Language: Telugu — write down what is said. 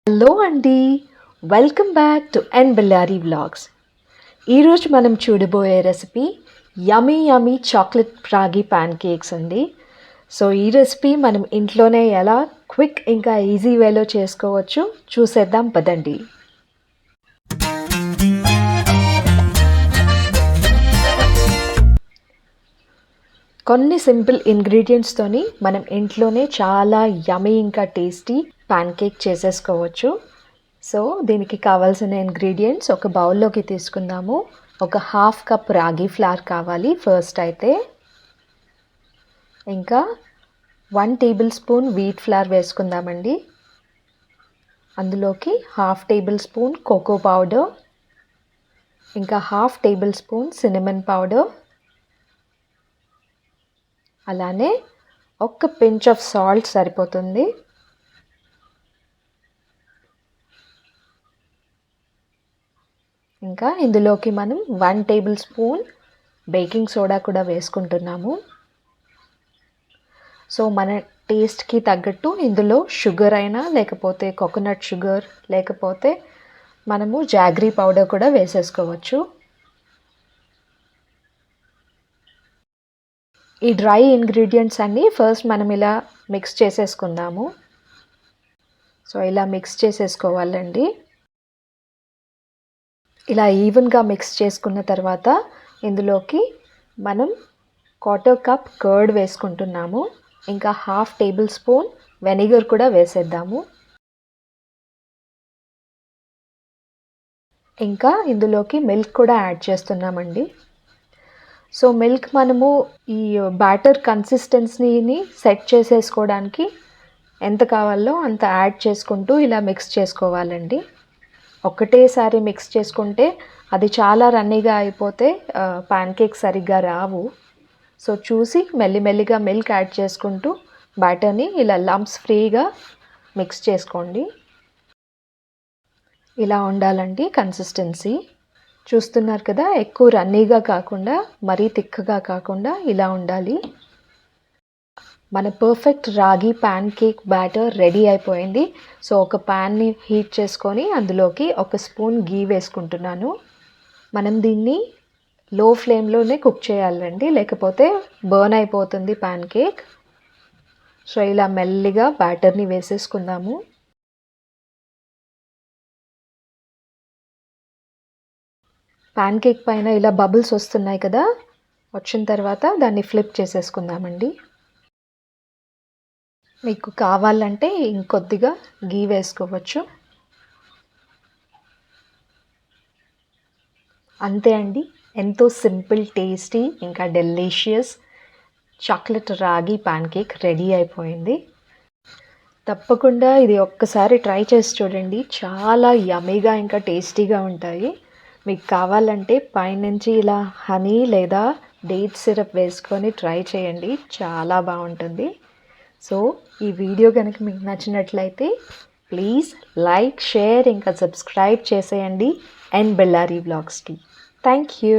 హలో అండి, welcome back to N Bellary vlogs. ఈరోజు మనం చూడబోయే recipe yummy chocolate ragi pan cakes అండి. సో ఈ రెసిపీ మనం ఇంట్లోనే ఎలా క్విక్ ఇంకా ఈజీ వేలో చేసుకోవచ్చు చూసేద్దాం పదండి. కొన్ని సింపుల్ ఇంగ్రీడియంట్స్తోని మనం ఇంట్లోనే చాలా యమీ ఇంకా టేస్టీ ప్యాన్ కేక్ చేసేసుకోవచ్చు. సో దీనికి కావాల్సిన ఇంగ్రీడియంట్స్ ఒక బౌల్లోకి తీసుకుందాము. ఒక హాఫ్ కప్ రాగి ఫ్లార్ కావాలి ఫస్ట్ అయితే. ఇంకా 1 టేబుల్ స్పూన్ వీట్ ఫ్లార్ వేసుకుందామండి. అందులోకి half tablespoon cocoa powder, ఇంకా half tablespoon cinnamon powder, అలానే ఒక్క పించ్ ఆఫ్ సాల్ట్ సరిపోతుంది. ఇంకా ఇందులోకి మనం 1 టేబుల్ స్పూన్ బేకింగ్ సోడా కూడా వేసుకుంటున్నాము. సో మన టేస్ట్కి తగ్గట్టు ఇందులో షుగర్ అయినా లేకపోతే కోకోనట్ షుగర్ లేకపోతే మనము జాగ్రీ పౌడర్ కూడా వేసేసుకోవచ్చు. ఈ డ్రై ఇంగ్రీడియంట్స్ అన్నీ ఫస్ట్ మనం ఇలా మిక్స్ చేసేసుకుందాము. సో ఇలా మిక్స్ చేసేసుకోవాలండి. ఇలా ఈవెన్గా మిక్స్ చేసుకున్న తర్వాత ఇందులోకి మనం 1/4 కప్ కర్డ్ వేసుకుంటున్నాము. ఇంకా హాఫ్ టేబుల్ స్పూన్ వెనిగర్ కూడా వేసేద్దాము. ఇంకా ఇందులోకి మిల్క్ కూడా యాడ్ చేస్తున్నామండి. సో మిల్క్ మనము ఈ బ్యాటర్ కన్సిస్టెన్సీని సెట్ చేసేసుకోవడానికి ఎంత కావాలో అంత యాడ్ చేసుకుంటూ ఇలా మిక్స్ చేసుకోవాలండి. ఒకటేసారి మిక్స్ చేసుకుంటే అది చాలా రన్నీగా అయిపోతే ప్యాన్ కేక్ సరిగ్గా రావు. సో చూసి మెల్లిమెల్లిగా మిల్క్ యాడ్ చేసుకుంటూ బ్యాటర్ని ఇలా లంప్స్ ఫ్రీగా మిక్స్ చేసుకోండి. ఇలా ఉండాలండి కన్సిస్టెన్సీ. చూస్తున్నారు కదా, ఎక్కువ రన్నీగా కాకుండా మరీ తిక్కగా కాకుండా ఇలా ఉండాలి. మన పర్ఫెక్ట్ రాగి ప్యాన్ కేక్ బ్యాటర్ రెడీ అయిపోయింది. సో ఒక ప్యాన్ని హీట్ చేసుకొని అందులోకి ఒక స్పూన్ గీ వేసుకుంటున్నాను. మనం దీన్ని లో ఫ్లేమ్లోనే కుక్ చేయాలండి, లేకపోతే బర్న్ అయిపోతుంది ప్యాన్ కేక్. సో ఇలా మెల్లిగా బ్యాటర్ని వేసేసుకుందాము. ప్యాన్ కేక్ పైన ఇలా బబుల్స్ వస్తున్నాయి కదా, వచ్చిన తర్వాత దాన్ని ఫ్లిప్ చేసేసుకుందామండి. మీకు కావాలంటే ఇంకొద్దిగా గీ వేసుకోవచ్చు. అంతే అండి, ఎంతో సింపుల్, టేస్టీ ఇంకా delicious chocolate ragi pan cake ready అయిపోయింది. తప్పకుండా ఇది ఒక్కసారి ట్రై చేసి చూడండి, చాలా యమ్మీగా ఇంకా టేస్టీగా ఉంటాయి. మీకు కావాలంటే పైనుంచి ఇలా హనీ లేదా డేట్ సిరప్ వేసుకొని ట్రై చేయండి, చాలా బాగుంటుంది. సో ఈ వీడియో కనుక మీకు నచ్చినట్లయితే ప్లీజ్ లైక్, షేర్ ఇంకా సబ్స్క్రైబ్ చేసేయండి ఎన్ బెల్లారీ వ్లాగ్స్కి. Thank you.